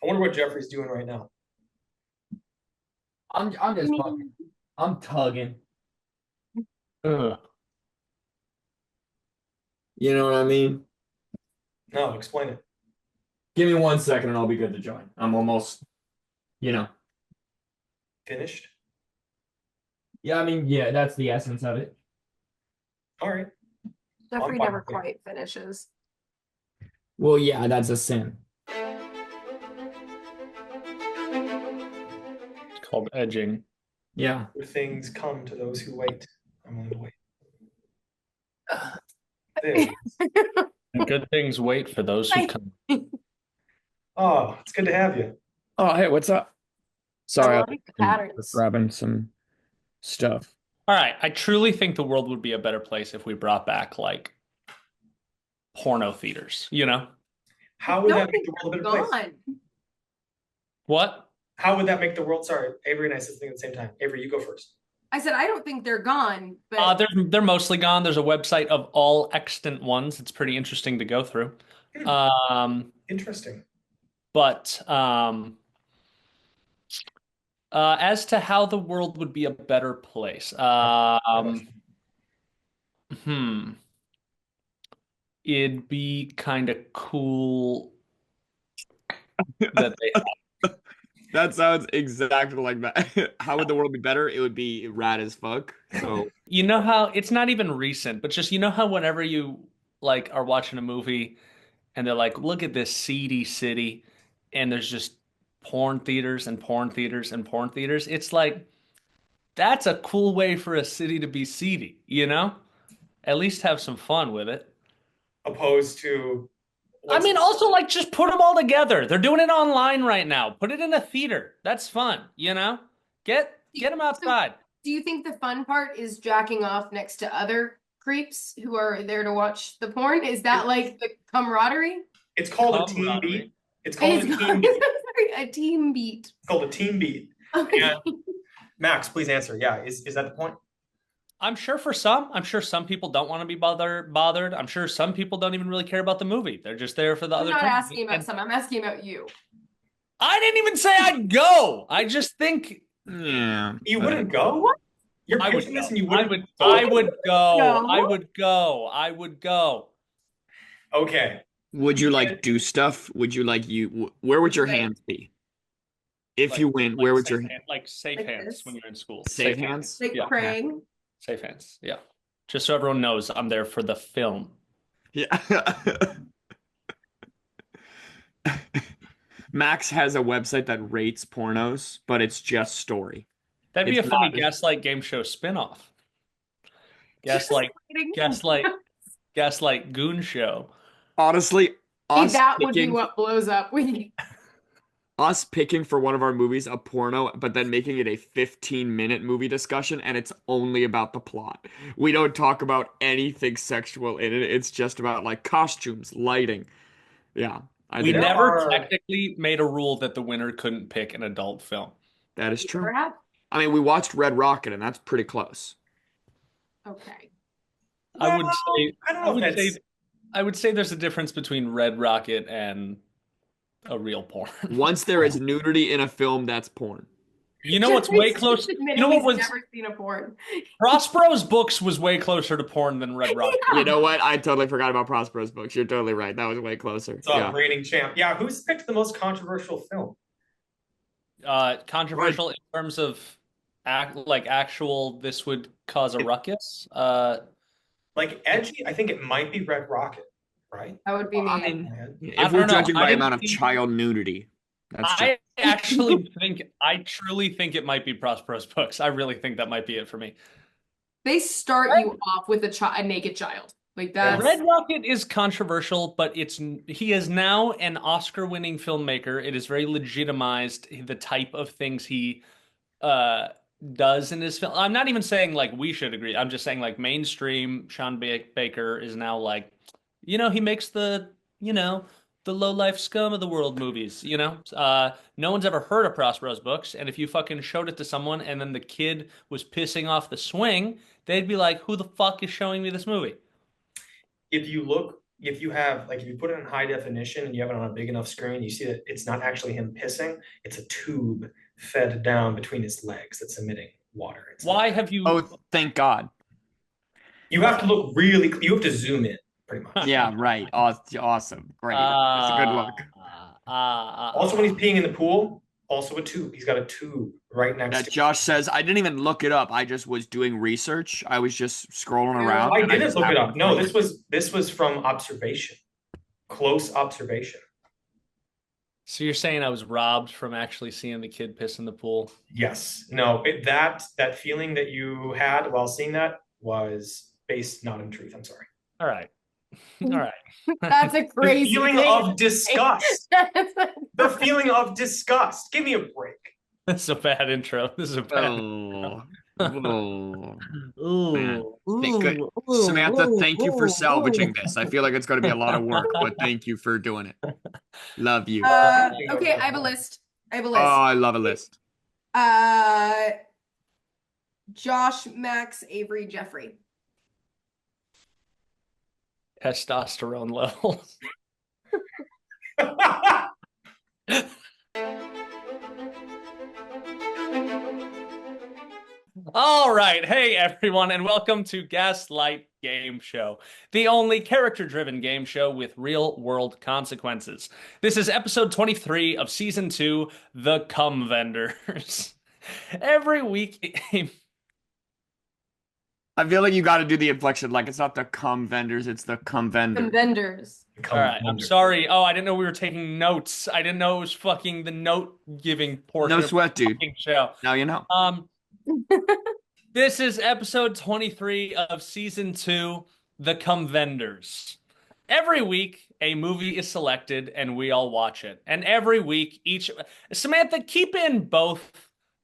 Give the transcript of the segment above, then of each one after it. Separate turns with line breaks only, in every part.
I wonder what Jeffrey's doing right now.
I'm
I
just fucking.
mean,
I'm tugging. Ugh. You know what I mean?
No, explain it.
Give me 1 second and I'll be good to join. I'm almost, you know.
Finished?
Yeah, I mean, yeah, that's the essence of it.
All right. I'm
Jeffrey
fine
never
with it.
quite finishes.
Well, yeah, that's a sin.
It's called edging.
Yeah.
Good things come to those who wait. I'm willing to wait. There it is.
And good things wait for those who come.
Oh, it's good to have you.
Oh, hey, what's up?
I
Sorry, I
like the
was
patterns.
grabbing some stuff.
All right, I truly think the world would be a better place if we brought back like porno theaters, you know?
How would
Don't
that make
think
the world a
they're
better place?
gone.
What?
How would that make the world? Sorry, Avery and I said something at the same time. Avery, you go first.
I said I don't think they're gone, but
They're mostly gone. There's a website of all extant ones. It's pretty interesting to go through.
Hmm,
Um,
interesting.
but as to how the world would be a better place, hmm, it'd be kind of cool that they.
That sounds exactly like that. How would the world be better? It would be rad as fuck. So,
You know how it's not even recent, but just you know how whenever you like are watching a movie and they're like, look at this seedy city, and there's just porn theaters and porn theaters and porn theaters. It's like that's a cool way for a city to be seedy, you know? At least have some fun with it.
Opposed to
I
what's
mean, also like just put them all together. They're doing it online right now. Put it in a theater. That's fun, you know? Get them
so
outside.
do you think the fun part is jacking off next to other creeps who are there to watch the porn? Is that like the camaraderie?
it's called a team
Camaraderie.
beat. It's called
It's
a team beat.
sorry, a team beat.
It's called a team beat.
Okay.
And Max, please answer. Yeah, is that the point?
I'm sure some people don't want to be bothered. I'm sure some people don't even really care about the movie. They're just there for the
I'm
other
not
company.
asking about
And
some. I'm asking about you.
I didn't even say I'd go. I just think
yeah.
You wouldn't go?
What?
You're
I would
pitching
go.
this and you
I
wouldn't
would
go?
I would go.
No.
I would go. I would go.
Okay.
Would you like do stuff? Would you like where would your
Like-
hands be? If
Like
you win,
like
where would
safe
your
hand, like safe
Like
hands
this?
when you're in school.
safe hands?
Like
Yeah.
praying.
Safe hands. Yeah. Just so everyone knows I'm there for the film.
Yeah. Max has a website that rates pornos, but it's just story.
That'd be
It's
a funny
not-
Gaslight Game Show spinoff. Gaslight
Kidding.
Gaslight Goon Show.
Honestly,
Maybe
us
that would be
picking
what blows up.
us picking for one of our movies a porno, but then making it a 15-minute movie discussion, and it's only about the plot. We don't talk about anything sexual in it. It's just about like costumes, lighting. Yeah, I
We
think
There
never
are-
technically made a rule that the winner couldn't pick an adult film.
that is true.
Perhaps.
I mean, we watched Red Rocket, and that's pretty close.
Okay.
I would
Well,
say
I don't know if that's
I would say there's a difference between Red Rocket and a real porn.
Once there is nudity in a film, that's porn.
You know what's way
Jeffrey's
close?
just
You know what
admitting
was
he's never seen a porn.
Prospero's books was way closer to porn than Red Rocket.
You know what? I totally forgot about Prospero's books. You're totally right. That was way closer.
it's
Yeah.
reigning champ. Yeah, who's picked the most controversial film?
Controversial in terms of actual this would cause a ruckus.
Like edgy, I think it might be Red Rocket, right?
That would be me.
I mean,
Man.
if
don't
we're
know.
judging by
I
amount of
didn't see-
child nudity, that's
I actually think I truly think it might be Prospero's books. I really think that might be it for me.
They start you off with a naked child. Like that's
Red Rocket is controversial, but he is now an Oscar-winning filmmaker. It is very legitimized the type of things he does in his film. I'm not even saying like we should agree. I'm just saying like mainstream Sean Baker is now like, he makes the low life scum of the world movies. No one's ever heard of Prospero's books, and if you fucking showed it to someone and then the kid was pissing off the swing, they'd be like, "Who the fuck is showing me this movie?"
If you look if you have like if you put it in high definition and you have it on a big enough screen, you see that it's not actually him pissing, it's a tube fed down between his legs that's emitting water. It's
Why
not.
have you?
Oh, thank God.
You have to look really, you have to zoom in pretty much.
Yeah, right. Awesome. Great. That's a good look.
Also, when he's peeing in the pool, also a tube. He's got a tube right next
That
to
Josh says, I didn't even look it up. I just was doing research. I was just scrolling around.
I
and
didn't
just
look it
happened
up.
to
No,
find it.
this was from observation, close observation.
So you're saying I was robbed from actually seeing the kid piss in the pool?
Yes. No, that feeling that you had while seeing that was based not in truth. I'm sorry.
All right. All right.
That's a
The
crazy
feeling
thing.
of disgust. The feeling of disgust. Give me a break.
This is a bad intro. This is a bad.
Oh. Oh. Man.
Ooh.
Good. Samantha, thank you for salvaging this. I feel like it's going to be a lot of work, but thank you for doing it. Love you.
Okay, I have a list. I have a
Oh,
list.
I love a list.
Josh, Max, Avery, Jeffrey.
Testosterone levels. All right. Hey, everyone, and welcome to Gaslight Game Show, the only character-driven game show with real-world consequences. This is episode 23 of season 2, The Cum Vendors. Every week,
I feel like you got to do the inflection. Like it's not the cum vendors, it's the cum vendor.
Some vendors.
all right, I'm sorry. Oh, I didn't know we were taking notes. I didn't know it was fucking the note-giving portion
No
of
sweat,
the
dude.
fucking show.
Now you know.
This is episode 23 of season 2, The Cum Vendors. Every week, a movie is selected and we all watch it. And every week, Samantha, keep in both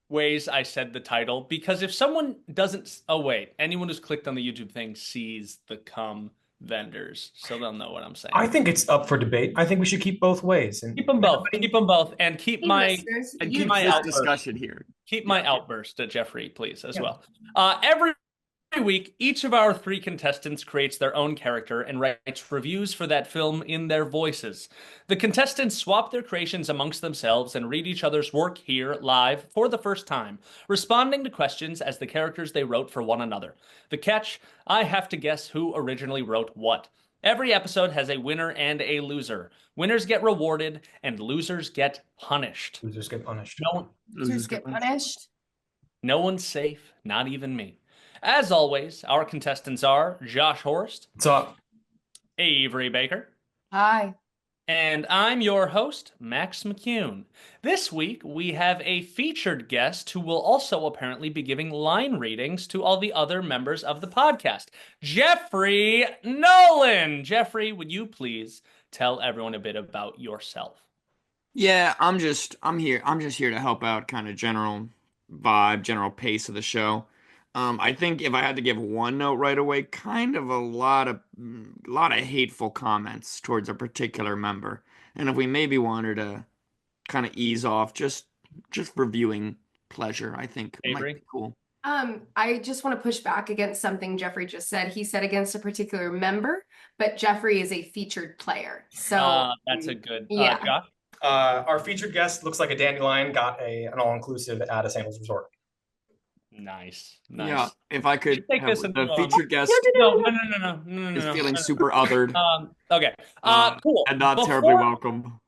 ways I said the title, because if someone doesn't, oh wait, anyone who's clicked on the YouTube thing sees The Cum Vendors, so they'll know what I'm saying.
I think it's up for debate. I think we should keep both ways. And
Keep them both. Keep them both, and keep
Hey,
my
listeners,
And
you
keep
my
this
outburst.
discussion here.
Keep my outburst at Jeffrey, please, as
Yeah.
well. Every week, each of our 3 contestants creates their own character and writes reviews for that film in their voices. The contestants swap their creations amongst themselves and read each other's work here live for the first time, responding to questions as the characters they wrote for one another. The catch: I have to guess who originally wrote what. Every episode has a winner and a loser. Winners get rewarded and losers get punished.
losers get punished.
losers get punished.
No one's safe, not even me. As always, our contestants are Josh Horst,
What's up?
Avery Baker,
Hi.
and I'm your host, Max McCune. This week, we have a featured guest who will also apparently be giving line readings to all the other members of the podcast, Jeffrey Nolan. Jeffrey, would you please tell everyone a bit about yourself?
Yeah, I'm just here to help out kind of general vibe, general pace of the show. I think if I had to give one note right away, kind of a lot of hateful comments towards a particular member. And if we maybe wanted to kind of ease off, just reviewing pleasure, I think might
Avery?
be cool.
I just want to push back against something Jeffrey just said. He said against a particular member, but Jeffrey is a featured player. So
That's a good.
Yeah.
Josh?
Our featured guest looks like a dandelion, got an all-inclusive at a Sandals Resort.
Nice.
Yeah, if I could
Take
have
this and
the
move on.
featured guest
No.
is feeling super othered
Okay. Cool.
and not terribly welcome.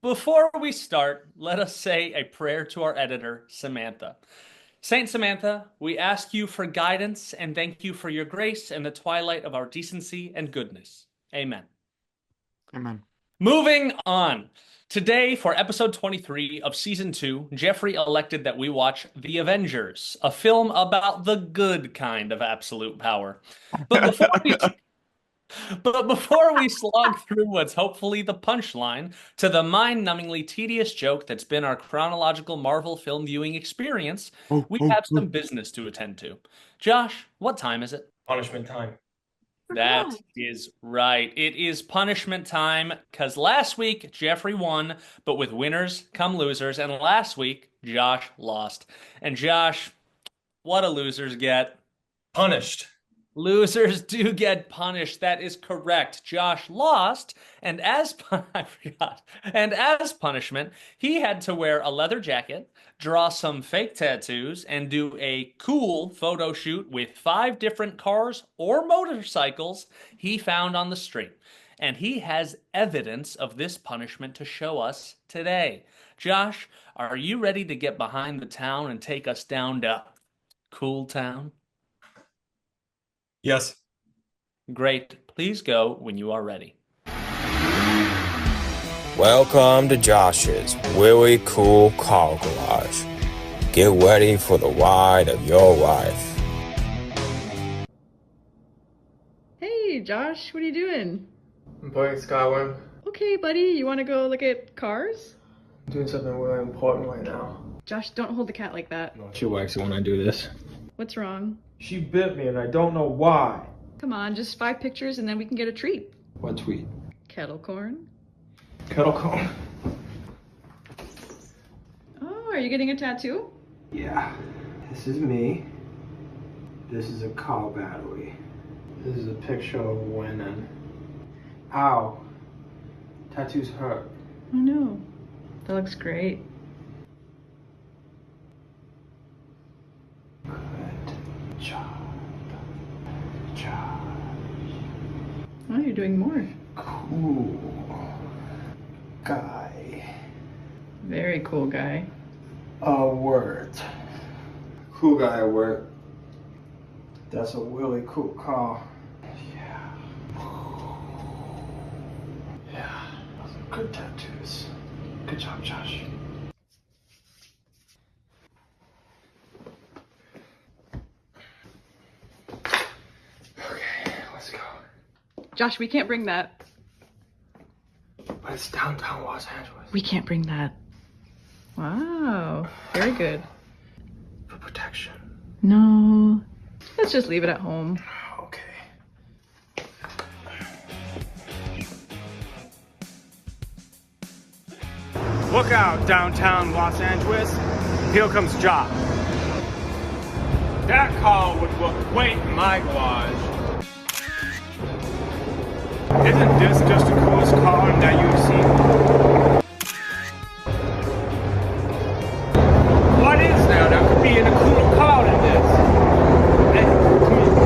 Before we start, let us say a prayer to our editor, Samantha. Saint Samantha, we ask you for guidance and thank you for your grace in the twilight of our decency and goodness. Amen.
Amen.
Moving on. Today, for episode 23 of season 2, Jeffrey elected that we watch The Avengers, a film about the good kind of absolute power. But before we slog through what's hopefully the punchline to the mind-numbingly tedious joke that's been our chronological Marvel film viewing experience, we have some business to attend to. Josh, what time is it?
Punishment time.
That is right. It is punishment time, because last week Jeffrey won, but with winners come losers, and last week Josh lost. And Josh, what do losers get?
Punished.
Losers do get punished. That is correct. Josh lost, and I forgot. And as punishment, he had to wear a leather jacket, draw some fake tattoos, and do a cool photo shoot with 5 different cars or motorcycles he found on the street. And he has evidence of this punishment to show us today. Josh, are you ready to get behind the town and take us down to Cool Town?
Yes.
Great. Please go when you are ready.
Welcome to Josh's really cool car garage. Get ready for the ride of your life.
Hey, Josh, what are you doing?
I'm playing Skyrim.
Okay, buddy, you want to go look at cars?
I'm doing something really important right now.
Josh, don't hold the cat like that.
She likes it when I do this.
What's wrong?
She bit me and I don't know why.
Come on, just 5 pictures and then we can get a treat.
What tweet?
Kettle corn.
Kettle corn.
Oh, are you getting a tattoo?
Yeah. This is me. This is a car battery. This is a picture of winning. Ow. Tattoos hurt.
Oh no, that looks great.
Good job. Good job.
Oh, you're doing more.
Cool guy.
Very cool guy.
A word. Cool guy at work. That's a really cool car. Yeah. Yeah. Those are good tattoos. Good job, Josh. Okay, let's go.
Josh, we can't bring that.
But it's downtown Los Angeles.
We can't bring that. Wow, very good.
For protection.
No, let's just leave it at home.
Okay.
Look out, downtown Los Angeles. Here comes Josh. That car would look great in my garage. Isn't this just the coolest car that you've seen? What is there that could be in a cooler car than this? Hey, come here.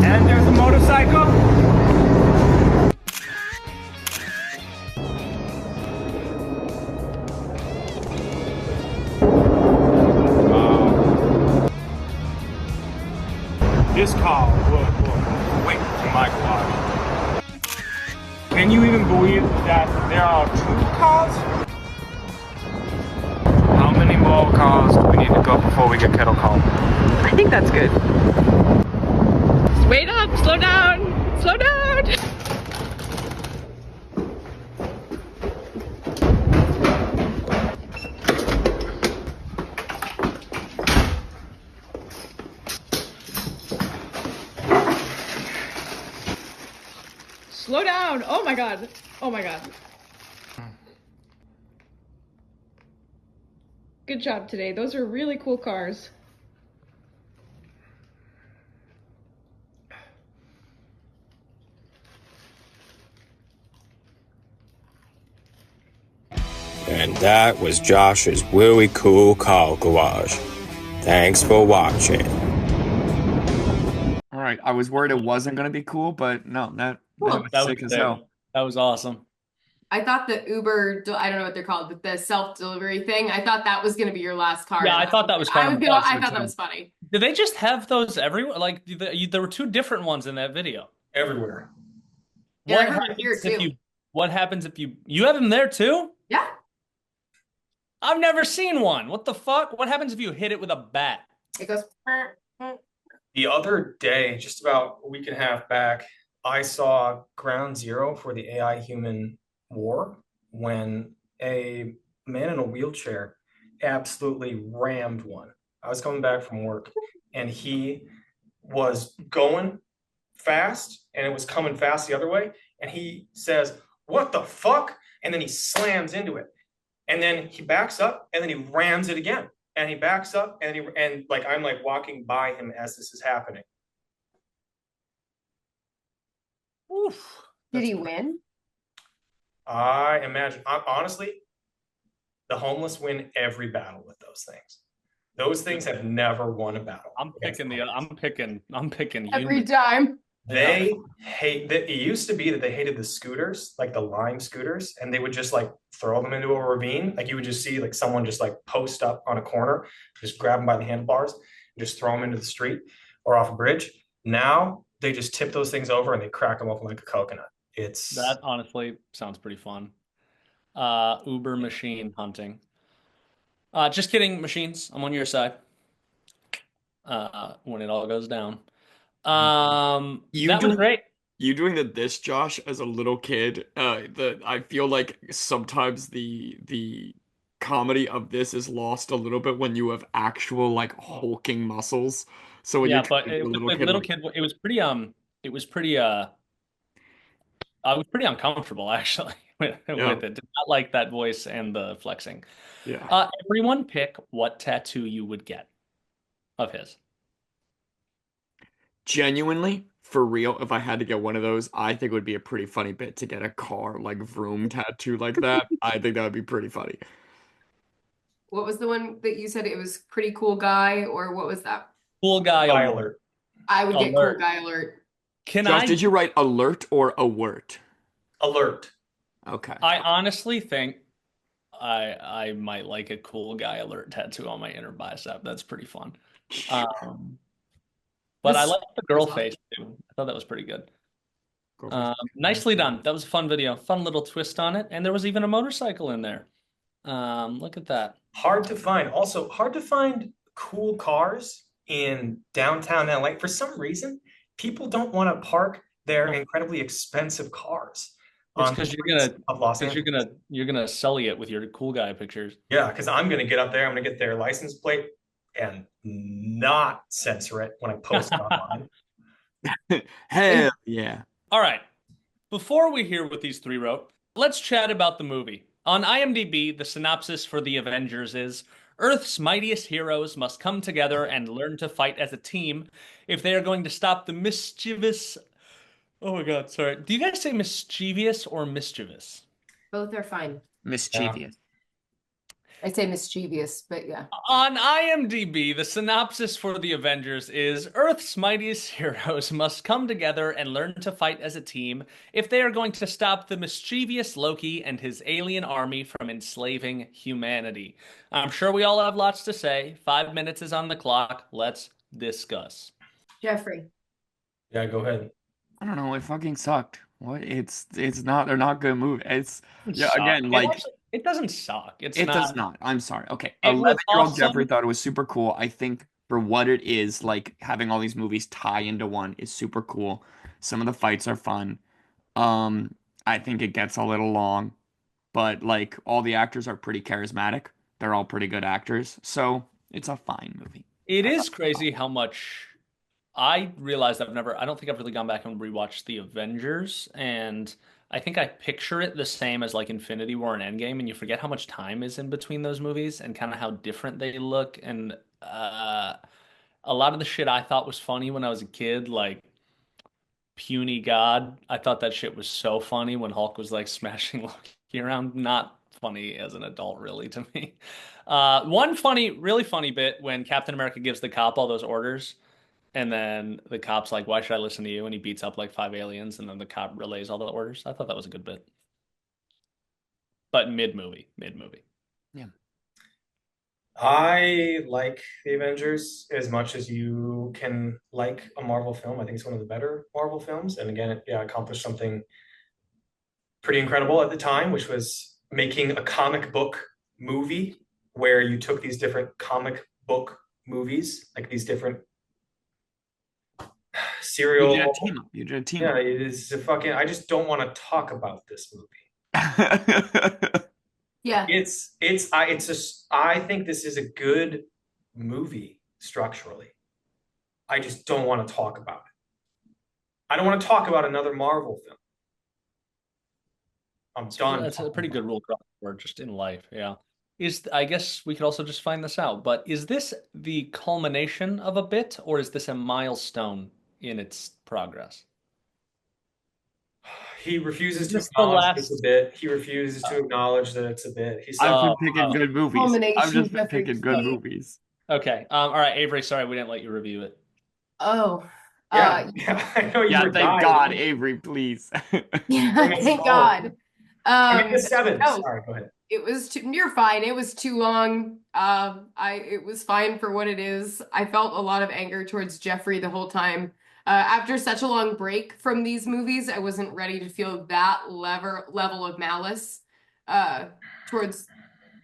And there's a motorcycle. This car will look great in my garage. Can you even believe that there are 2 cars? How many more cars do we need to go before we get kettle corn?
I think that's good. Wait up, slow down, slow down. Slow down. Oh my god. Oh my god. Good job today. Those are really cool cars.
And that was Josh's really cool car garage. Thanks for watching.
All right, I was worried it wasn't going to be cool, but no, that was sick as hell.
That was awesome.
I thought the Uber, I don't know what they're called, but the self-delivery thing, I thought that was going to be your last car.
Yeah, I thought that was
I
kind of
I thought that was funny.
Did they just have those everywhere? Like there were 2 different ones in that video.
Everywhere.
Yeah,
What
they're
happens
here
if
too.
what happens if you have them there too?
Yeah.
I've never seen one. What the fuck? What happens if you hit it with a bat?
It goes.
The other day, just about a week and a half back, I saw Ground Zero for the AI human war when a man in a wheelchair absolutely rammed one. I was coming back from work and he was going fast and it was coming fast the other way. And he says, "What the fuck?" And then he slams into it. And then he backs up and then he rams it again. and he backs up, and like I'm like walking by him as this is happening.
Oof.
Did he win?
I imagine, honestly, the homeless win every battle with those things. Those things have never won a battle.
I'm picking
Every
human.
time.
They hate that. It used to be that they hated the scooters, like the lime scooters, and they would just like throw them into a ravine. Like you would just see like someone just like post up on a corner, just grab them by the handlebars, and just throw them into the street or off a bridge. Now they just tip those things over and they crack them open like a coconut.
That honestly sounds pretty fun. Uber machine hunting. Just kidding, machines. I'm on your side. When it all goes down. That was great.
You doing this, Josh, as a little kid, I feel like sometimes the comedy of this is lost a little bit when you have actual like hulking muscles. So when you're
Yeah, but
a little
with
kid,
little
like,
kid, it was pretty I was pretty uncomfortable actually with
yeah,
it. Did not like that voice and the flexing.
yeah.
Everyone pick what tattoo you would get of his.
Genuinely, for real, if I had to get one of those, I think it would be a pretty funny bit to get a car like Vroom tattoo like that. I think that would be pretty funny.
What was the one that you said it was pretty cool guy, or what was that?
Cool guy
High
alert.
alert.
I would get cool
Alert.
guy alert.
Can
Josh,
I
did you write alert or awert?
Alert.
Okay.
I honestly think I might like a cool guy alert tattoo on my inner bicep. That's pretty fun. But I like the girl face too. I thought that was pretty good. Nicely done. That was a fun video. Fun little twist on it. And there was even a motorcycle in there. Look at that.
Hard to find. Also, hard to find cool cars in downtown LA. For some reason, people don't want to park their incredibly expensive cars
It's
on
because
the streets of Los Angeles.
you're gonna sully it with your cool guy pictures.
Yeah, because I'm gonna get up there, I'm gonna get their license plate and not censor it when I post it online.
Hell yeah.
All right. Before we hear what these three wrote, let's chat about the movie. On IMDb, the synopsis for The Avengers is Earth's mightiest heroes must come together and learn to fight as a team if they are going to stop the mischievous. Oh my God, sorry. Do you guys say mischievous or mischievous?
Both are fine.
Mischievous.
I say mischievous, but yeah.
On IMDb, the synopsis for The Avengers is Earth's mightiest heroes must come together and learn to fight as a team if they are going to stop the mischievous Loki and his alien army from enslaving humanity. I'm sure we all have lots to say. 5 minutes is on the clock. Let's discuss.
Jeffrey.
Yeah, go ahead.
I don't know. It fucking sucked. What? It's not. They're not good movies. It's yeah.
Suck.
Again,
It
like
actually- it doesn't suck. It
does not. I'm sorry. Okay,
It was
11-year-old
awesome.
Jeffrey thought it was super cool. I think for what it is, like having all these movies tie into one is super cool. Some of the fights are fun. I think it gets a little long, but like all the actors are pretty charismatic. They're all pretty good actors, so it's a fine movie.
It is crazy how much I realized I don't think I've really gone back and rewatched the Avengers, and I think I picture it the same as like Infinity War and Endgame, and you forget how much time is in between those movies and kind of how different they look. And a lot of the shit I thought was funny when I was a kid, like Puny God, I thought that shit was so funny when Hulk was like smashing Loki around. Not funny as an adult, really, to me. One funny, really funny bit when Captain America gives the cop all those orders. And then the cop's like, why should I listen to you? And he beats up like 5 aliens, and then the cop relays all the orders. I thought that was a good bit. But mid-movie.
Yeah.
I like the Avengers as much as you can like a Marvel film. I think it's one of the better Marvel films. And again, it accomplished something pretty incredible at the time, which was making a comic book movie where you took these different comic book movies, like these different serial.
You did a team
Yeah,
up.
it is a fucking. I just don't want to talk about this movie.
Yeah.
It's just. I think this is a good movie structurally. I just don't want to talk about it. I don't want to talk about another Marvel film. I'm done.
That's a pretty good rule across the board, just in life. Yeah. I guess we could also just find this out, but is this the culmination of a bit, or is this a milestone in its progress?
He refuses
Is
to
this the
acknowledge it's a
last?
bit. He refuses to acknowledge that it's a bit. He said,
I've been
Oh,
picking
oh,
good movies. I've
Culmination,
just been
Jeffrey
picking good
Keith.
movies.
okay. All right, Avery. Sorry, we didn't let you review it.
Oh,
yeah, I know you
Yeah,
were
thank
dying.
God, Avery, please.
yeah,
It's
thank
all-
God.
I mean, the seven.
No,
Sorry, go ahead.
it was too, you're fine. It was too long. It was fine for what it is. I felt a lot of anger towards Jeffrey the whole time. After such a long break from these movies, I wasn't ready to feel that level of malice uh towards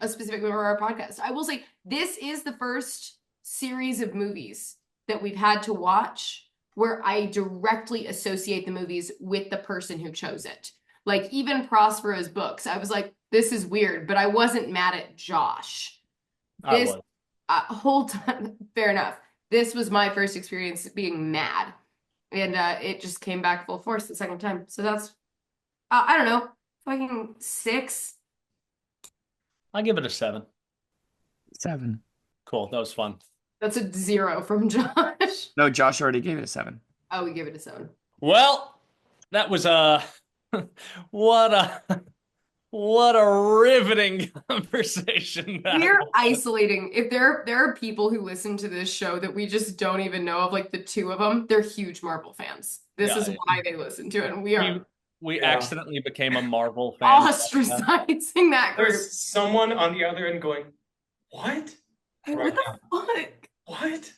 a specific member of our podcast. I will say this is the first series of movies that we've had to watch where I directly associate the movies with the person who chose it. Like even Prospero's books, I was like, this is weird, but I wasn't mad at Josh.
I
This
was.
whole time, fair enough. This was my first experience being mad, and it just came back full force the second time. So that's, I don't know, fucking 6.
I give it a 7.
7.
Cool. That was fun.
That's a 0 from Josh.
No, Josh already gave it a 7.
Oh, we give it a 7.
Well, that was what a what a riveting conversation that
We're
was.
isolating. If there are people who listen to this show that we just don't even know of, like the two of them, they're huge Marvel fans. This
Yeah,
is why they listen to it, and we are
we
Yeah.
accidentally became a Marvel fan.
ostracizing that group.
There's someone on the other end going, "What?
What
Right
the
now.
fuck?
What?"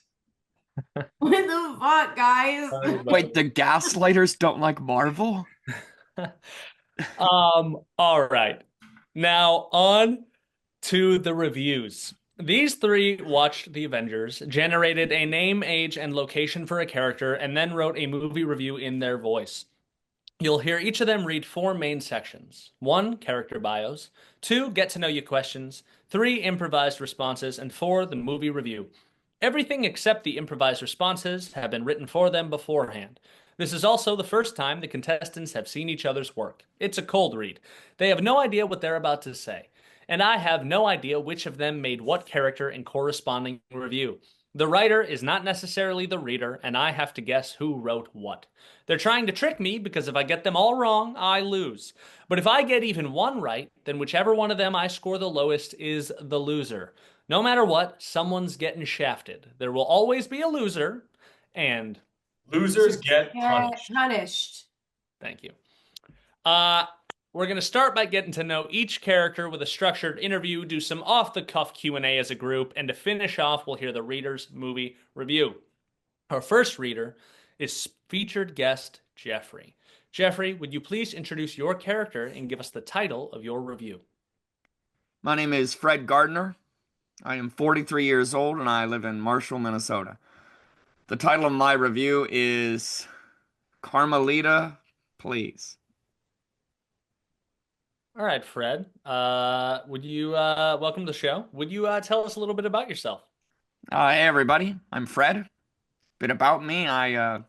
What the fuck, guys?
Wait, the Gaslighters don't like Marvel?
All right. Now on to the reviews. These three watched the Avengers, generated a name, age, and location for a character, and then wrote a movie review in their voice. You'll hear each of them read 4 main sections. 1, character bios. 2, get to know you questions. 3, improvised responses. And 4, the movie review. Everything except the improvised responses have been written for them beforehand. This is also the first time the contestants have seen each other's work. It's a cold read. They have no idea what they're about to say. And I have no idea which of them made what character in corresponding review. The writer is not necessarily the reader, and I have to guess who wrote what. They're trying to trick me because if I get them all wrong, I lose. But if I get even one right, then whichever one of them I score the lowest is the loser. No matter what, someone's getting shafted. There will always be a loser, and
Losers get punished.
Punished.
thank you. We're going to start by getting to know each character with a structured interview, do some off-the-cuff Q&A as a group, and to finish off, we'll hear the reader's movie review. Our first reader is featured guest Jeffrey. Jeffrey, would you please introduce your character and give us the title of your review?
My name is Fred Gardner. I am 43 years old and I live in Marshall, Minnesota. The title of my review is Carmelita, Please.
All right, Fred. Would you welcome to the show? Would you tell us a little bit about yourself?
Hey everybody, I'm Fred. Bit about me, I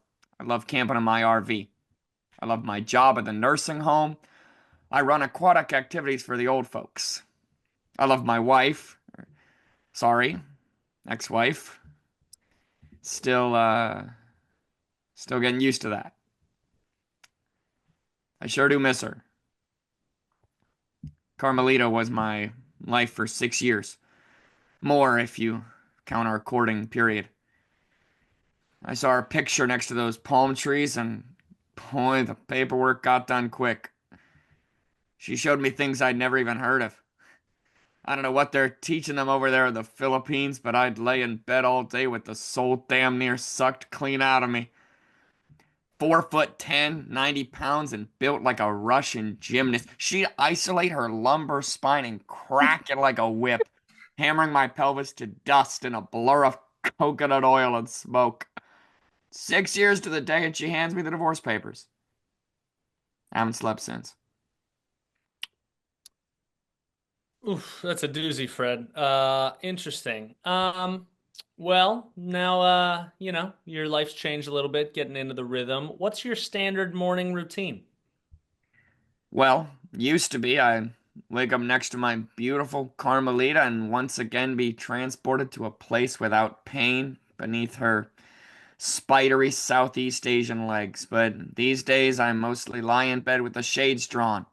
love camping in my RV. I love my job at the nursing home. I run aquatic activities for the old folks. I love my wife. Sorry, ex-wife. Still getting used to that. I sure do miss her. Carmelita was my life for 6 years. More if you count our courting period. I saw her picture next to those palm trees and boy, the paperwork got done quick. She showed me things I'd never even heard of. I don't know what they're teaching them over there in the Philippines, but I'd lay in bed all day with the soul damn near sucked clean out of me. 4'10", 90 pounds, and built like a Russian gymnast. She'd isolate her lumbar spine and crack it like a whip, hammering my pelvis to dust in a blur of coconut oil and smoke. 6 years to the day, and she hands me the divorce papers. I haven't slept since.
Oof, that's a doozy, Fred. Interesting. Well, now your life's changed a little bit, getting into the rhythm. What's your standard morning routine?
Well, used to be I wake up next to my beautiful Carmelita and once again be transported to a place without pain beneath her spidery Southeast Asian legs. But these days I mostly lie in bed with the shades drawn,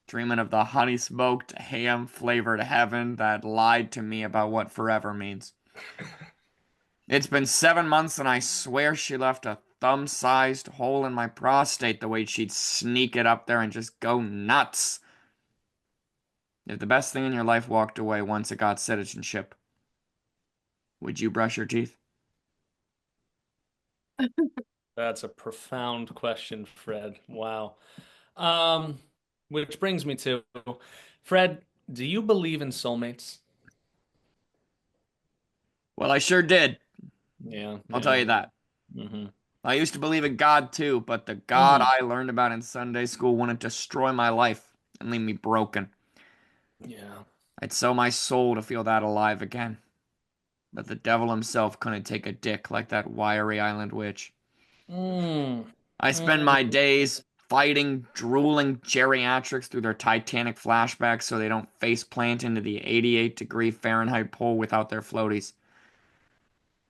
dreaming of the honey smoked ham flavored heaven that lied to me about what forever means. It's been 7 months and I swear she left a thumb-sized hole in my prostate the way she'd sneak it up there and just go nuts. If the best thing in your life walked away once it got citizenship, would you brush your teeth?
That's a profound question, Fred. Wow. Um, which brings me to Fred, do you believe in soulmates?
Well, I sure did.
Yeah,
I'll tell
yeah.
you that.
Mm-hmm.
I used to believe in God too, but the God
Mm-hmm.
I learned about in Sunday school wouldn't destroy my life and leave me broken.
Yeah.
I'd sell my soul to feel that alive again. But the devil himself couldn't take a dick like that wiry island witch.
Mm.
I spend my days fighting drooling geriatrics through their Titanic flashbacks so they don't face plant into the 88-degree Fahrenheit pool without their floaties.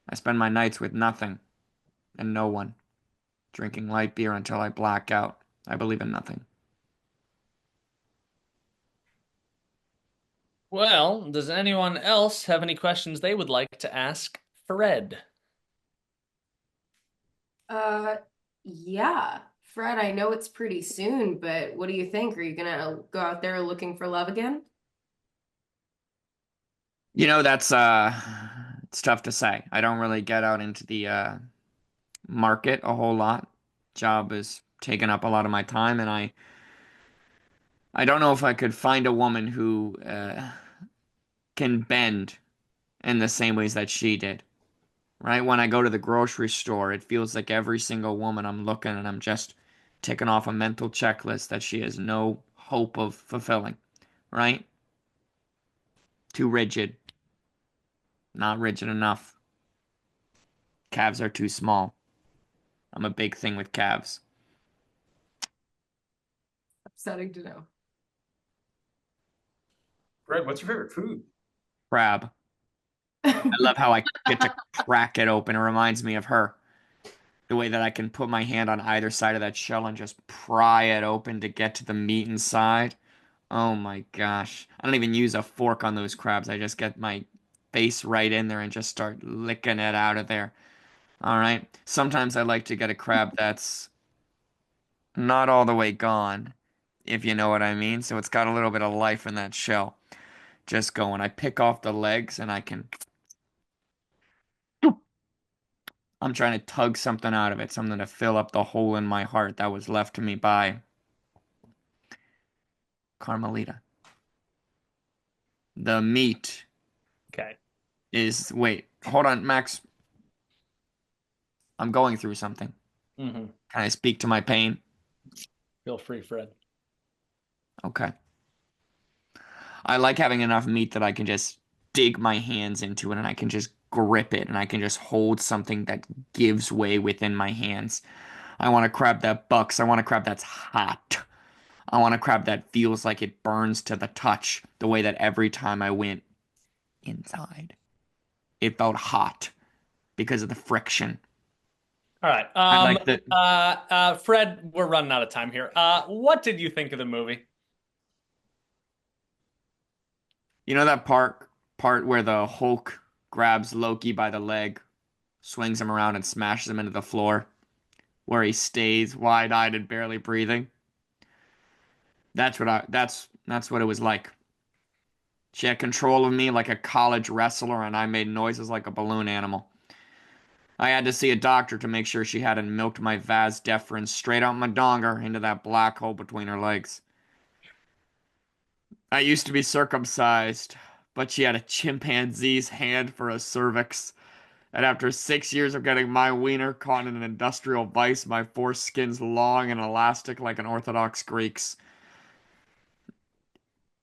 I spend my nights with nothing and no one, drinking light beer until I black out. I believe in nothing.
Well, does anyone else have any questions they would like to ask Fred?
Uh, yeah. Fred, I know it's pretty soon, but what do you think? Are you gonna go out there looking for love again?
You know, that's it's tough to say. I don't really get out into the market a whole lot. Job is taking up a lot of my time and I don't know if I could find a woman who can bend in the same ways that she did. Right? When I go to the grocery store, it feels like every single woman I'm looking and I'm just ticking off a mental checklist that she has no hope of fulfilling. Right? Too rigid, not rigid enough. Calves are too small. I'm a big thing with calves.
Upsetting to know.
Fred, what's your favorite food?
Crab. I love how I get to crack it open. It reminds me of her. The way that I can put my hand on either side of that shell and just pry it open to get to the meat inside. Oh my gosh. I don't even use a fork on those crabs. I just get my face right in there and just start licking it out of there. All right. Sometimes I like to get a crab that's not all the way gone, if you know what I mean. So it's got a little bit of life in that shell. Just going. I pick off the legs and I can. I'm trying to tug something out of it, something to fill up the hole in my heart that was left to me by Carmelita. The meat
Okay.
is. Wait, hold on, Max. I'm going through something.
Mm-hmm.
Can I speak to my pain?
Feel free, Fred.
Okay. I like having enough meat that I can just dig my hands into it and I can just grip it and I can just hold something that gives way within my hands. I want a crab that bucks. I want a crab that's hot. I want a crab that feels like it burns to the touch, the way that every time I went inside, it felt hot because of the friction.
All right.
I like the,
Fred, we're running out of time here. What did you think of the movie?
you know that part where the Hulk grabs Loki by the leg, swings him around and smashes him into the floor, where he stays wide-eyed and barely breathing. That's what it was like. She had control of me like a college wrestler, and I made noises like a balloon animal. I had to see a doctor to make sure she hadn't milked my vas deferens straight out my donger into that black hole between her legs. I used to be circumcised, but she had a chimpanzee's hand for a cervix. And after 6 years of getting my wiener caught in an industrial vice, my foreskin's long and elastic like an Orthodox Greek's.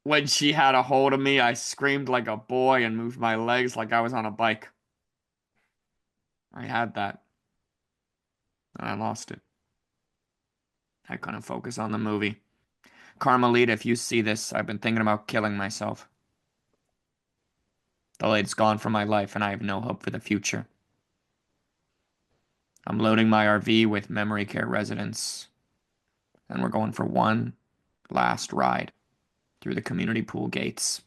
When she had a hold of me, I screamed like a boy and moved my legs like I was on a bike. I had that, and I lost it. I couldn't focus on the movie. Carmelita, if you see this, I've been thinking about killing myself. The light's gone from my life, and I have no hope for the future. I'm loading my RV with memory care residents, and we're going for one last ride through the community pool gates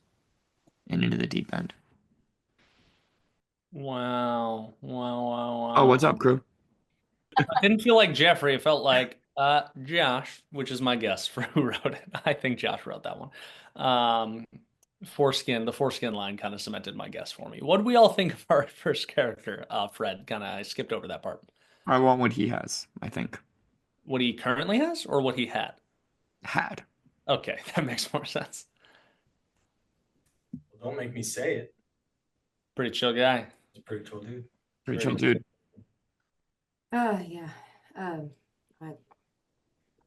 and into the deep end.
Wow. Wow, wow,
Oh,
wow.
what's up, crew?
It didn't feel like Jeffrey. It felt like Josh, which is my guess for who wrote it. I think Josh wrote that one. Um, the foreskin line kind of cemented my guess for me. What do we all think of our first character, Fred? I skipped over that part.
I want what he has, I think.
What he currently has or what he had?
Had.
Okay, that makes more sense.
Don't make me say it.
Pretty chill guy.
He's a pretty chill dude.
Pretty chill dude.
Oh, yeah. I-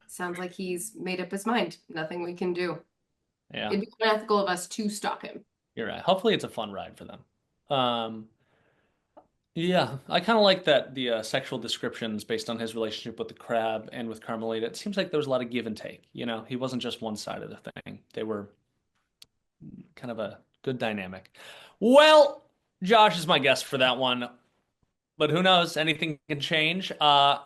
sounds like he's made up his mind. Nothing we can do.
Yeah,
It'd be unethical of us to stalk him.
you're right. Hopefully it's a fun ride for them. Yeah, I kind of like that the sexual descriptions based on his relationship with the crab and with Carmelita. It seems like there was a lot of give and take. He wasn't just one side of the thing. They were kind of a good dynamic. Well, Josh is my guest for that one, but who knows? Anything can change.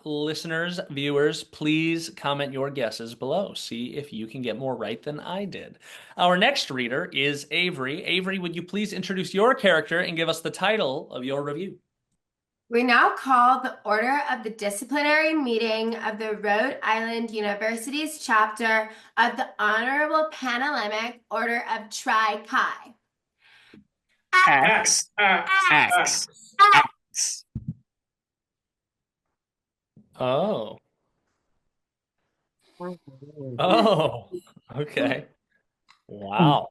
Listeners, viewers, please comment your guesses below. See if you can get more right than I did. Our next reader is Avery. Avery, would you please introduce your character and give us the title of your review?
We now call the order of the disciplinary meeting of the Rhode Island University's chapter of the Honorable Panhellenic Order of Tri Chi.
X. X. X.
Oh. Oh. Okay. Wow.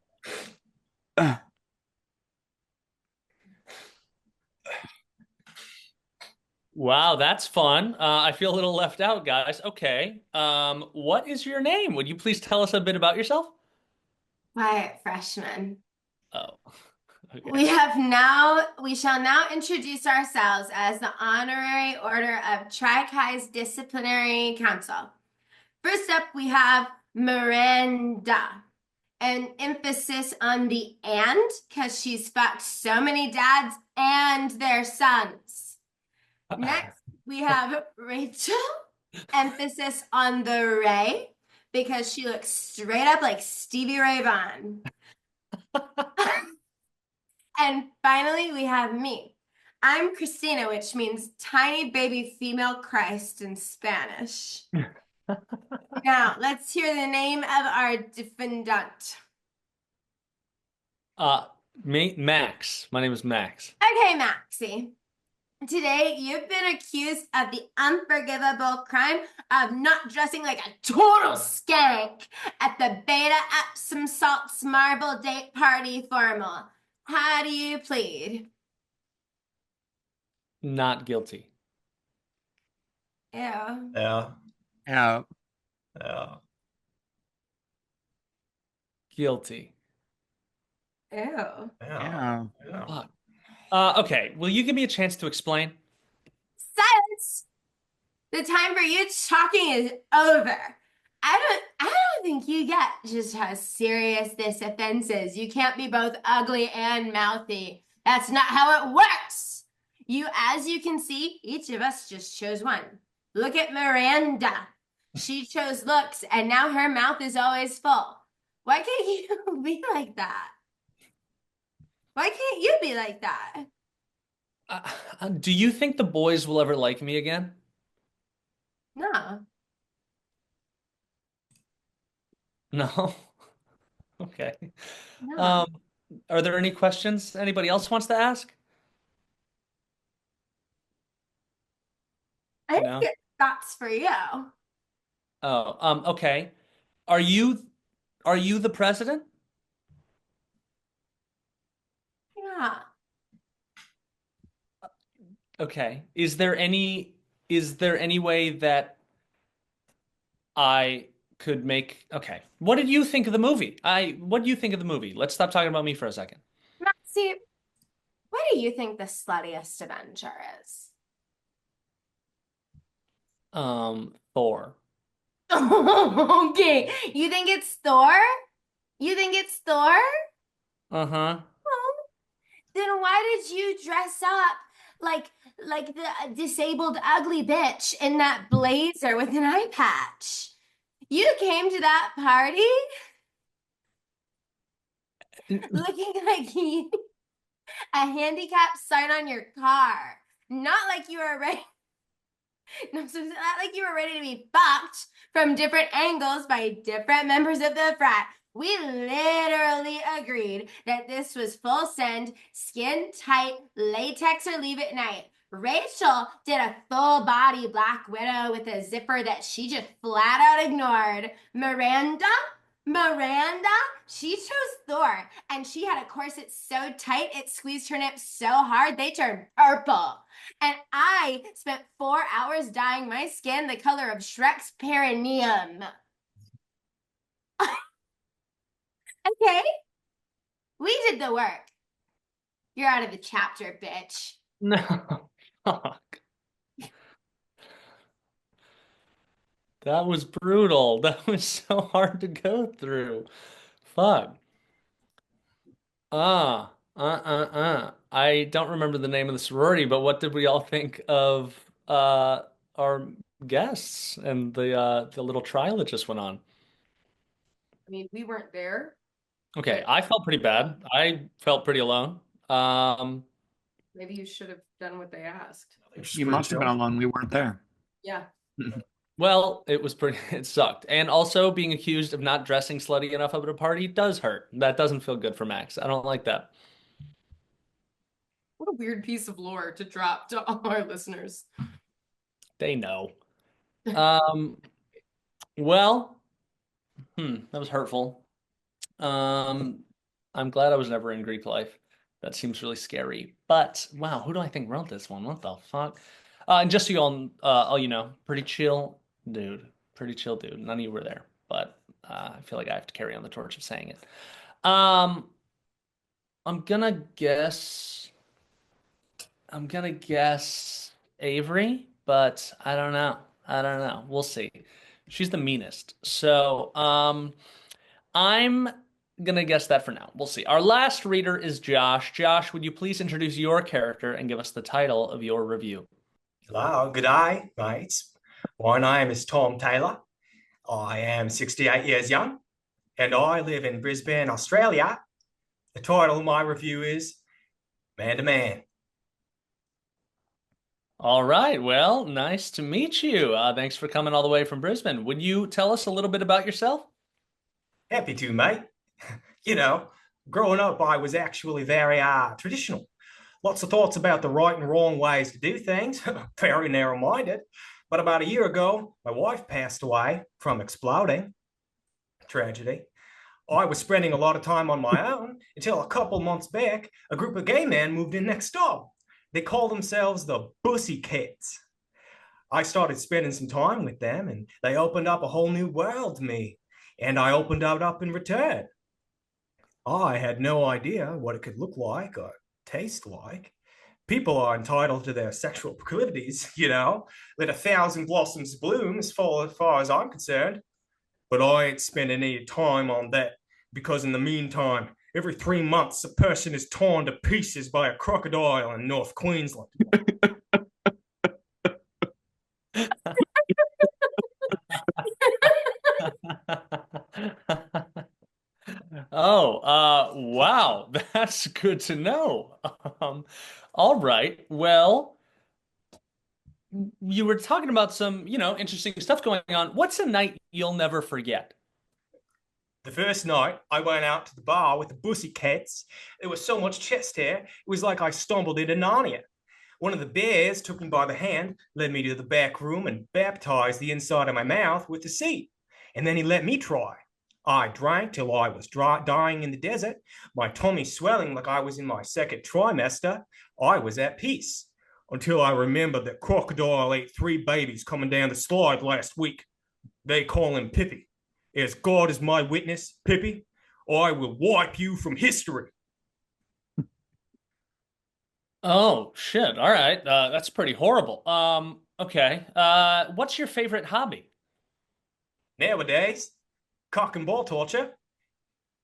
Wow, that's fun. I feel a little left out, guys. Okay. What is your name? Would you please tell us a bit about yourself?
Quiet freshman.
Oh. Okay.
We shall now introduce ourselves as the Honorary Order of Tri Chi's Disciplinary Council. First up, we have Miranda. An emphasis on the and, because she's fucked so many dads and their sons. Next, we have Rachel. Emphasis on the Ray, because she looks straight up like Stevie Ray Vaughan. And finally, we have me. I'm Christina, which means tiny baby female Christ in Spanish. Now, let's hear the name of our defendant.
Max. My name is Max.
Okay, Maxie. Today, you've been accused of the unforgivable crime of not dressing like a total skank at the Beta Epsom Salts Marble Date Party formal. How do you plead?
Not guilty.
Ew.
Yeah.
Yeah.
Yeah.
Guilty.
Ew.
Yeah.
Yeah.
Yeah.
Fuck. Okay. Will you give me a chance to explain?
Silence! The time for you talking is over. I don't think you get just how serious this offense is. You can't be both ugly and mouthy. That's not how it works. As you can see, each of us just chose one. Look at Miranda. She chose looks, and now her mouth is always full. Why can't you be like that? Why can't you be like that?
Do you think the boys will ever like me again?
No.
No. Okay.
No.
Are there any questions anybody else wants to ask?
I didn't
No?
get thoughts for you.
Oh, okay. Are you the president?
Yeah.
Okay. Is there any way that I could make okay. What did you think of the movie? What do you think of the movie? Let's stop talking about me for a second.
Maxie, what do you think the sluttiest Avenger is?
Thor.
Okay, you think it's Thor? You think it's Thor?
Uh-huh.
Then why did you dress up like the disabled ugly bitch in that blazer with an eye patch? You came to that party looking like you a handicap sign on your car. Not like you were ready. No, so not like you were ready to be fucked from different angles by different members of the frat. We literally agreed that this was full send, skin tight, latex or leave at night. Rachel did a full body Black Widow with a zipper that she just flat out ignored. Miranda, she chose Thor, and she had a corset so tight it squeezed her nips so hard they turned purple. And I spent 4 hours dyeing my skin the color of Shrek's perineum. Okay? We did the work. You're out of the chapter, bitch.
No. Fuck. That was brutal. That was so hard to go through. Fuck. I don't remember the name of the sorority, but what did we all think of our guests and the little trial that just went on?
I mean, we weren't there,
Okay,
but
I felt pretty bad. I felt pretty alone.
maybe you should have done what they asked.
You must have been alone. We weren't there.
Yeah.
Well, it was pretty, it sucked. And also being accused of not dressing slutty enough at a party does hurt. That doesn't feel good for Max. I don't like that.
What a weird piece of lore to drop to all our listeners.
They know. Um, well, that was hurtful. I'm glad I was never in Greek life. That seems really scary. But wow, who do I think wrote this one? What the fuck? And just so all you know, pretty chill dude. Pretty chill dude. None of you were there, but I feel like I have to carry on the torch of saying it. Um, I'm gonna guess. I'm gonna guess Avery, but I don't know. I don't know. We'll see. She's the meanest. So, I'm gonna guess that for now. We'll see. Our last reader is Josh. Josh, would you please introduce your character and give us the title of your review?
Hello, good day, mates. My name is Tom Taylor. I am 68 years young, and I live in Brisbane, Australia. The title of my review is Man to Man.
All right. Well, nice to meet you. Thanks for coming all the way from Brisbane. Would you tell us a little bit about yourself?
Happy to, mate. You know, growing up, I was actually very traditional. Lots of thoughts about the right and wrong ways to do things, very narrow-minded. But about a year ago, my wife passed away from exploding. Tragedy. I was spending a lot of time on my own until a couple months back, a group of gay men moved in next door. They call themselves the Bussy Cats. I started spending some time with them, and they opened up a whole new world to me, and I opened it up in return. I had no idea what it could look like or taste like. People are entitled to their sexual proclivities, you know. Let a thousand blossoms bloom as far as I'm concerned. But I ain't spending any time on that, because in the meantime, every 3 months, a person is torn to pieces by a crocodile in North Queensland.
Oh, wow. That's good to know. All right. Well, you were talking about some, interesting stuff going on. What's a night you'll never forget?
The first night, I went out to the bar with the Bussy Cats. There was so much chest hair, it was like I stumbled into Narnia. One of the bears took me by the hand, led me to the back room, and baptized the inside of my mouth with the seed. And then he let me try. I drank till I was dying in the desert, my tummy swelling like I was in my second trimester. I was at peace until I remembered that Crocodile ate 3 babies coming down the slide last week. They call him Pippi. As God is my witness, Pippi, I will wipe you from history.
Oh, shit. All right. That's pretty horrible. Okay. What's your favorite hobby?
Nowadays, cock and ball torture.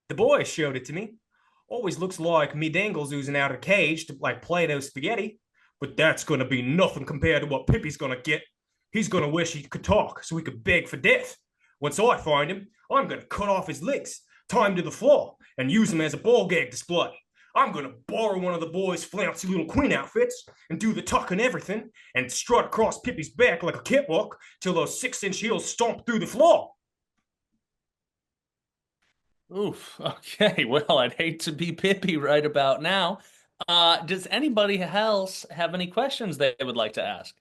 The boys showed it to me. Always looks like me dangle's oozing out of the cage to like Play-Doh spaghetti. But that's gonna be nothing compared to what Pippi's gonna get. He's gonna wish he could talk so he could beg for death. Once I find him, I'm gonna cut off his legs, tie him to the floor, and use him as a ball gag display. I'm gonna borrow one of the boys' flouncy little queen outfits and do the tuck and everything and strut across Pippi's back like a catwalk till those 6-inch heels stomp through the floor.
Oof. Okay. Well, I'd hate to be Pippi right about now. Does anybody else have any questions they would like to ask?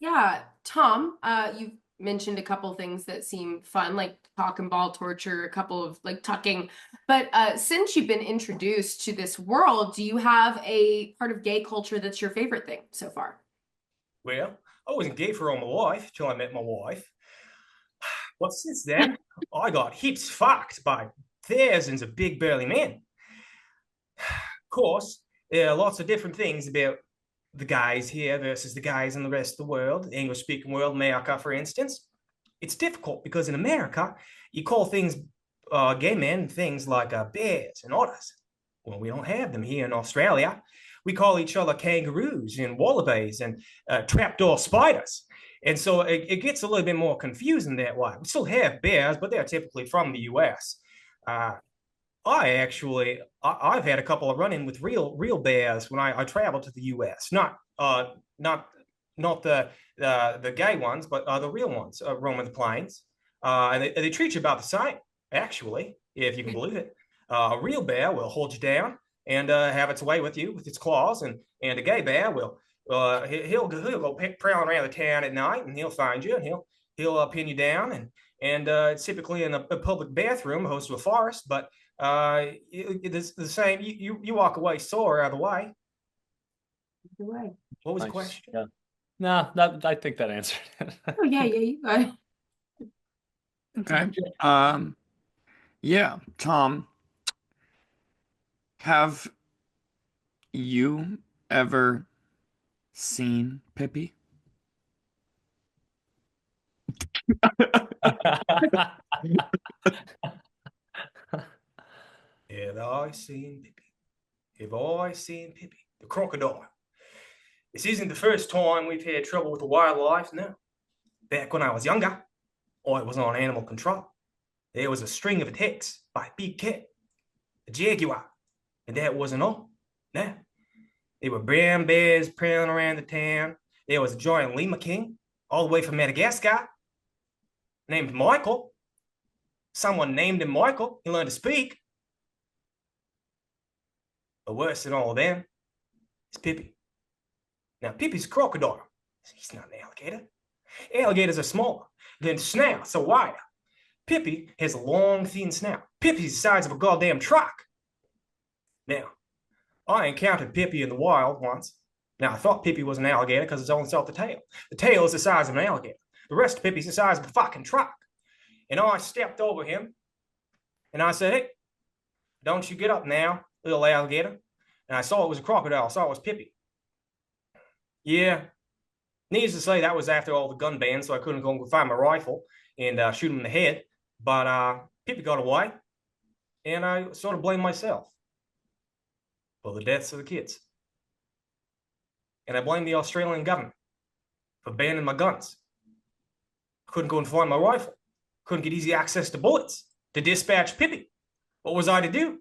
Yeah, Tom, you've mentioned a couple things that seem fun, like cock and ball torture, a couple of like tucking. But since you've been introduced to this world, do you have a part of gay culture that's your favorite thing so far?
Well, I wasn't gay for all my life till I met my wife. But since then, I got heaps fucked by thousands of big burly men. Of course, there are lots of different things about the guys here versus the guys in the rest of the world, the English-speaking world, America, for instance. It's difficult because in America, you call things gay men things like bears and otters. Well, we don't have them here in Australia. We call each other kangaroos and wallabies and trapdoor spiders. And so it gets a little bit more confusing that way. We still have bears, but they're typically from the US. I've had a couple of run-in with real bears when I traveled to the US. Not the gay ones, but the real ones roaming the plains. And they treat you about the same, actually, if you can believe it. A real bear will hold you down and have its way with you with its claws, and a gay bear will he'll go prowling around the town at night, and he'll find you, and he'll pin you down, and it's typically in a public bathroom, opposed to a forest, but it's the same. You walk away sore either way.
Either way.
What was the
Nice.
question?
Yeah. No, I think that answered it.
Oh yeah, you got it.
Okay. Yeah, Tom, have you ever seen Pippi?
Have I seen Pippi? Have I seen Pippi? The crocodile. This isn't the first time we've had trouble with the wildlife, no. Back when I was younger, I was on animal control. There was a string of attacks by a big cat, a jaguar, and that wasn't all. No. There were brown bears prowling around the town. There was a giant lemur king, all the way from Madagascar, named Michael. Someone named him Michael. He learned to speak. But worse than all of them is Pippi. Now, Pippi's a crocodile. He's not an alligator. Alligators are smaller, then snouts are wider. Pippi has a long, thin snout. Pippi's the size of a goddamn truck. Now, I encountered Pippi in the wild once. Now, I thought Pippi was an alligator because it's only saw the tail. The tail is the size of an alligator. The rest of Pippi's the size of a fucking truck. And I stepped over him, and I said, "Hey, don't you get up now, little alligator." And I saw it was a crocodile. I saw it was Pippi. Yeah. Needless to say, that was after all the gun bans, so I couldn't go and find my rifle and shoot him in the head. But Pippi got away, and I sort of blamed myself for the deaths of the kids. And I blamed the Australian government for banning my guns. Couldn't go and find my rifle. Couldn't get easy access to bullets to dispatch Pippi. What was I to do?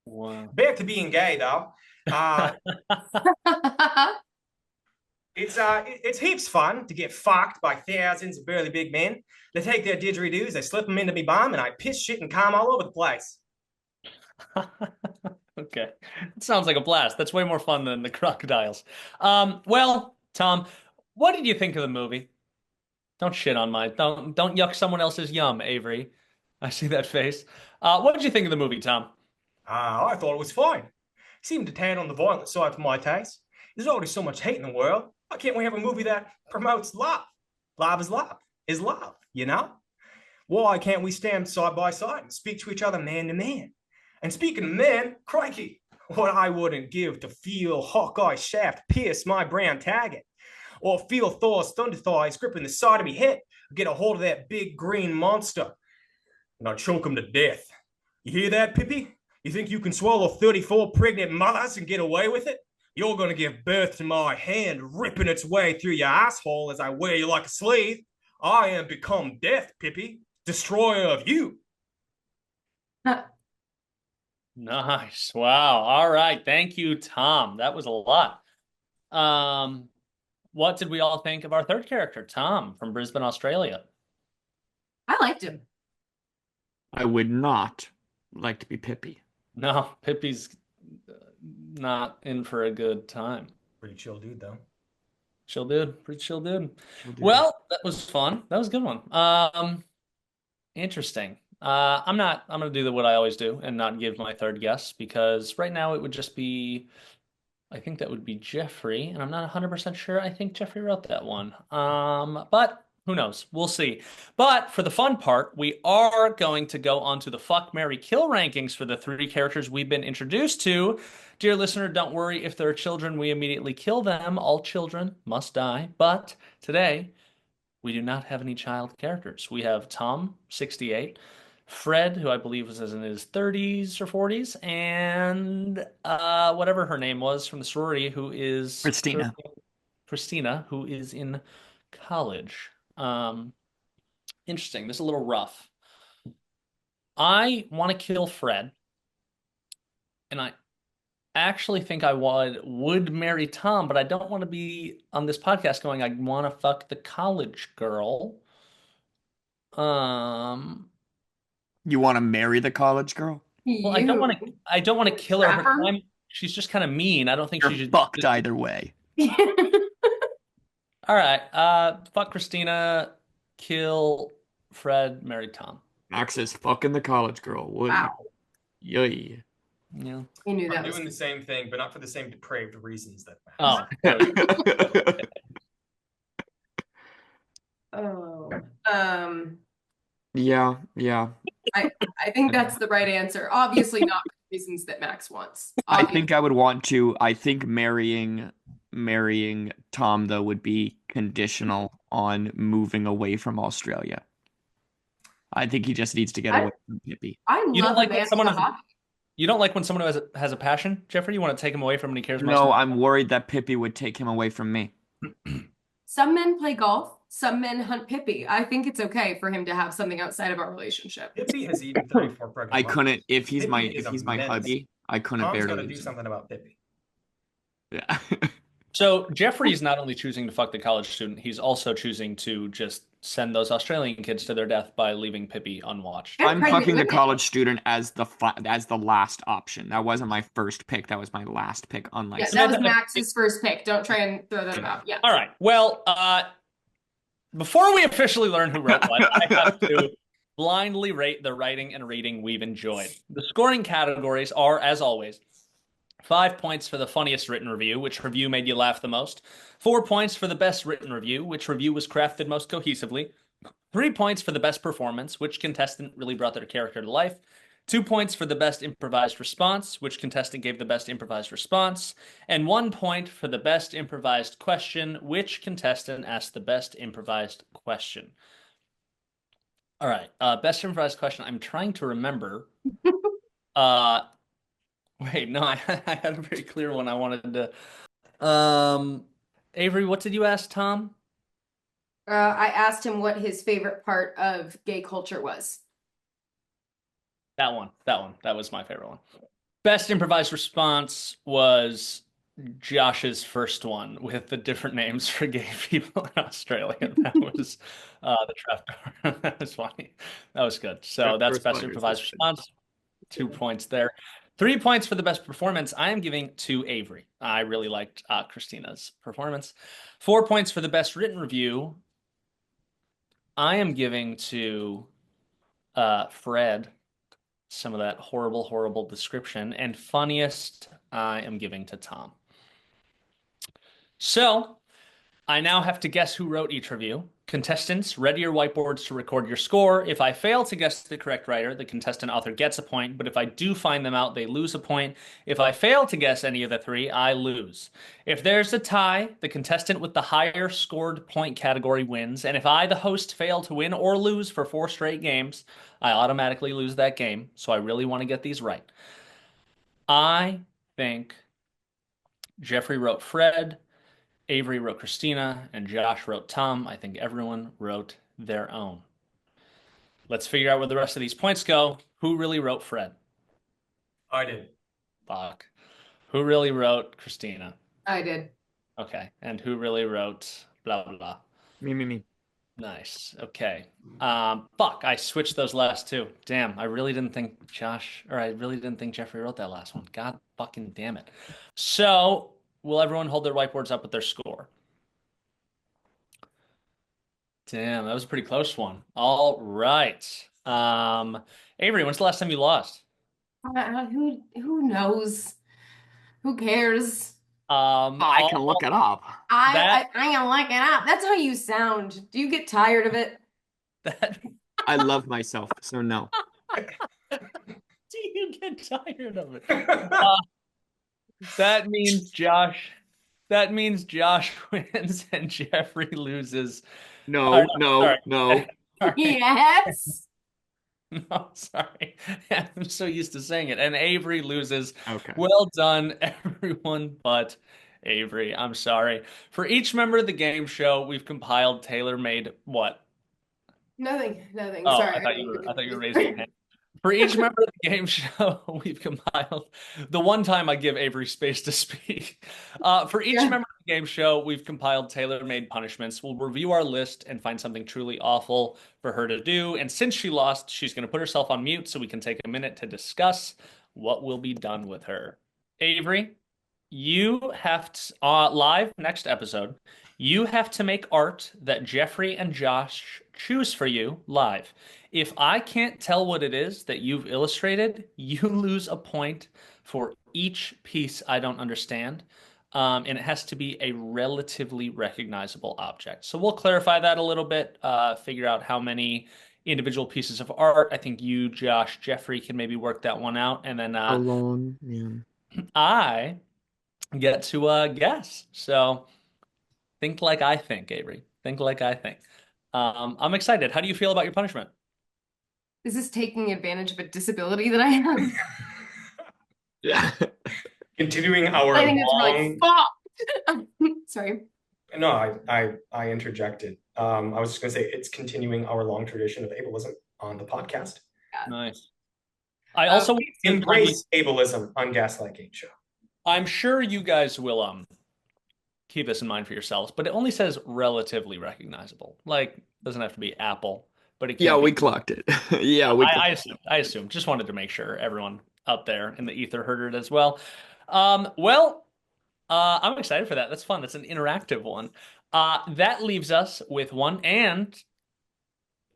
Wow.
Back to being gay, though. It's heaps fun to get fucked by thousands of burly big men. They take their didgeridoos, they slip them into me bomb, and I piss, shit, and cum all over the place.
Okay. It sounds like a blast. That's way more fun than the crocodiles. Well, Tom, what did you think of the movie? Don't shit on my don't yuck someone else's yum, Avery. I see that face. What did you think of the movie, Tom?
I thought it was fine. It seemed to tan on the violent side for my taste. There's already so much hate in the world. Why can't we have a movie that promotes love? Love is love, you know? Why can't we stand side by side and speak to each other man to man? And speaking of men, crikey, what I wouldn't give to feel Hawkeye's shaft pierce my brown target. or feel Thor's thunder thighs gripping the side of me head, or get a hold of that big green monster, and I'll choke him to death. You hear that, Pippi? You think you can swallow 34 pregnant mothers and get away with it? You're going to give birth to my hand ripping its way through your asshole as I wear you like a slave. I am become death, Pippi, destroyer of you.
Nice. Wow. All right. Thank you, Tom. That was a lot. What did we all think of our third character, Tom, from Brisbane, Australia?
I liked him.
I would not like to be Pippi.
No, Pippi's not in for a good time.
Pretty chill dude, though.
Chill dude. Pretty chill dude.
Chill dude.
Well, that was fun. That was a good one. Interesting. I'm gonna do what I always do and not give my third guess, because right now it would just be, I think that would be Jeffrey, and I'm not 100% sure. I think Jeffrey wrote that one. But who knows? We'll see. But for the fun part, we are going to go on to the Fuck, Marry, Kill rankings for the three characters we've been introduced to. Dear listener, don't worry. If there are children, we immediately kill them. All children must die. But today, we do not have any child characters. We have Tom, 68, Fred, who I believe was in his 30s or 40s, and whatever her name was from the sorority, who is Christina, who is in college. Interesting. This is a little rough. I want to kill Fred, and I actually think I would marry Tom, but I don't want to be on this podcast going, I want to fuck the college girl.
You want to marry the college girl?
Well, I don't want to kill her. She's just kind of mean. I don't think
You're
she should.
fucked either way.
All right. Fuck Christina, kill Fred, marry Tom.
Max is fucking the college girl.
Wow.
Yay.
Yeah.
He knew
I'm
that
doing the same thing, but not for the same depraved reasons that
Oh.
Yeah.
I think that's the right answer. Obviously not for the reasons that Max wants.
I think I would want to. I think marrying Tom, though, would be conditional on moving away from Australia. I think he just needs to get away from Pippi.
You don't like when someone has a passion, Jeffrey? You want to take him away from him and he cares most?
No, I'm worried that Pippi would take him away from me.
Some men play golf. Some men hunt Pippi. I think it's okay for him to have something outside of our relationship.
Pippi has eaten 34 pregnant
I
mothers.
couldn't. If he's
Pippi
my
is
hubby, I couldn't
Tom's
bear
got
to
to do
lose him.
something about Pippi.
Yeah.
So Jeffrey's not only choosing to fuck the college student, he's also choosing to just send those Australian kids to their death by leaving Pippi unwatched.
I'm fucking the college student as the last option. That wasn't my first pick. That was my last pick. Unlike
Yeah, that was Max's first pick. Don't try and throw that about. Yeah.
All right. Well, before we officially learn who wrote what, I have to blindly rate the writing and reading we've enjoyed. The scoring categories are, as always, 5 points for the funniest written review, which review made you laugh the most. 4 points for the best written review, which review was crafted most cohesively. 3 points for the best performance, which contestant really brought their character to life. 2 points for the best improvised response, which contestant gave the best improvised response. And 1 point for the best improvised question, which contestant asked the best improvised question. All right, best improvised question. I'm trying to remember. Wait, no, I had a very clear one I wanted to. Avery, what did you ask Tom?
I asked him what his favorite part of gay culture was.
That one. That was my favorite one. Best improvised response was Josh's first one with the different names for gay people in Australia. That was the trapdoor. That was funny. That was good. So that's best improvised response. 2 points there. 3 points for the best performance. I am giving to Avery. I really liked Christina's performance. 4 points for the best written review. I am giving to Fred some of that horrible, horrible description. And funniest, I am giving to Tom. So I now have to guess who wrote each review. Contestants, ready your whiteboards to record your score. If I fail to guess the correct writer, the contestant author gets a point, but if I do find them out, they lose a point. If I fail to guess any of the three, I lose. If there's a tie, the contestant with the higher scored point category wins, and if I, the host, fail to win or lose for 4 straight games, I automatically lose that game, so I really want to get these right. I think Jeffrey wrote Fred, Avery wrote Christina, and Josh wrote Tom. I think everyone wrote their own. Let's figure out where the rest of these points go. Who really wrote Fred?
I did.
Fuck. Who really wrote Christina?
I did.
Okay. And who really wrote blah, blah, blah?
Me.
Nice. Okay. Fuck. I switched those last two. Damn. I really didn't think I really didn't think Jeffrey wrote that last one. God fucking damn it. So, will everyone hold their whiteboards up with their score? Damn, that was a pretty close one. All right. Avery, when's the last time you lost?
Who knows? Who cares?
I can look it up.
I can look it up. That's how you sound. Do you get tired of it?
I love myself, so no.
Do you get tired of it? That means Josh wins and Jeffrey loses.
No.
Yes.
No, sorry. I'm so used to saying it. And Avery loses.
Okay.
Well done, everyone but Avery. I'm sorry. For each member of the game show, we've compiled tailor-made what?
Nothing.
Oh,
Sorry.
I thought you were raising your hand. For each member of the game show, we've compiled the one time I give Avery space to speak. For each member of the game show, we've compiled tailor-made punishments. We'll review our list and find something truly awful for her to do. And since she lost, she's going to put herself on mute so we can take a minute to discuss what will be done with her. Avery, you have to, live next episode, you have to make art that Jeffrey and Josh choose for you live. If I can't tell what it is that you've illustrated, you lose a point for each piece I don't understand. And it has to be a relatively recognizable object. So we'll clarify that a little bit, figure out how many individual pieces of art. I think you, Josh, Jeffrey can maybe work that one out. And then
How long? Yeah.
I get to guess. So think like I think, Avery. Think like I think. I'm excited. How do you feel about your punishment?
Is this taking advantage of a disability that I have?
Yeah.
Continuing our
I think it's
long...
really fucked. Sorry.
No, I interjected. I was just going to say it's continuing our long tradition of ableism on the podcast.
Nice. I also
embrace ableism on Gaslight Gameshow.
I'm sure you guys will keep this in mind for yourselves, but it only says relatively recognizable. Like, doesn't have to be Apple, but it can
we clocked it.
I assume. Just wanted to make sure everyone out there in the ether heard it as well. I'm excited for that. That's fun. That's an interactive one. That leaves us with one and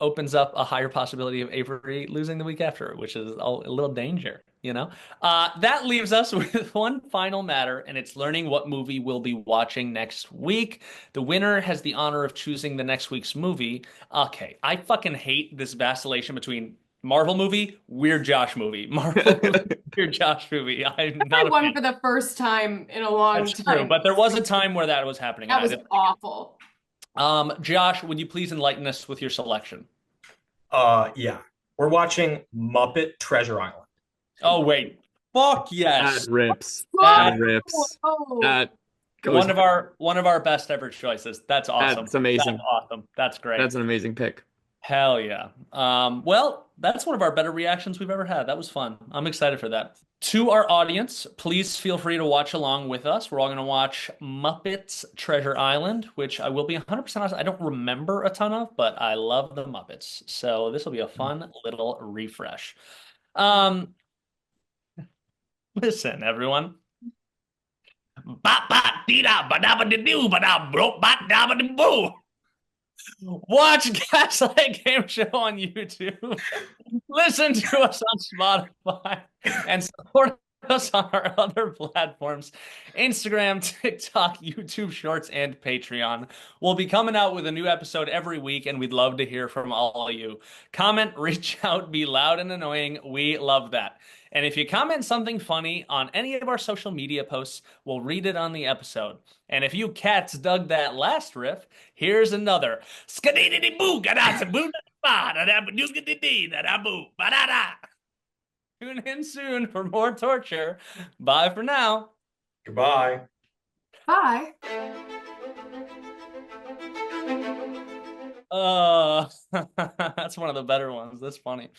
opens up a higher possibility of Avery losing the week after, which is a little danger, you know? That leaves us with one final matter, and it's learning what movie we'll be watching next week. The winner has the honor of choosing the next week's movie. Okay, I fucking hate this vacillation between Marvel movie, weird Josh movie. Marvel movie, weird Josh movie. I'm not
one for the first time in a long time.
True, but there was a time where that was happening.
That was awful.
Josh, would you please enlighten us with your selection?
Yeah. We're watching Muppet Treasure Island.
Oh, wait. Fuck yes.
That rips.
Whoa.
That goes
one of our best ever choices. That's awesome.
That's amazing.
That's awesome. That's great.
That's an amazing pick.
Hell yeah. Well, that's one of our better reactions we've ever had. That was fun. I'm excited for that. To our audience, please feel free to watch along with us. We're all going to watch Muppets Treasure Island, which I will be 100% honest, I don't remember a ton of, but I love the Muppets. So this will be a fun little refresh. Listen, everyone. Watch Gaslight Game Show on YouTube. Listen to us on Spotify and support us on our other platforms: Instagram, TikTok, YouTube Shorts, and Patreon. We'll be coming out with a new episode every week, and we'd love to hear from all of you. Comment, reach out, be loud and annoying. We love that. And if you comment something funny on any of our social media posts, we'll read it on the episode. And if you cats dug that last riff, here's another. Tune in soon for more torture. Bye for now.
Goodbye.
Bye.
That's one of the better ones. That's funny.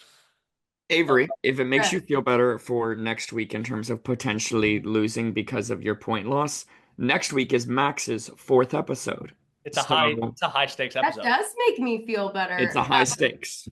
Avery, if it makes
Yeah.
you feel better for next week in terms of potentially losing because of your point loss, next week is Max's 4th episode.
It's a
So
high stakes
That
episode.
does make me feel better.
it's a high stakes.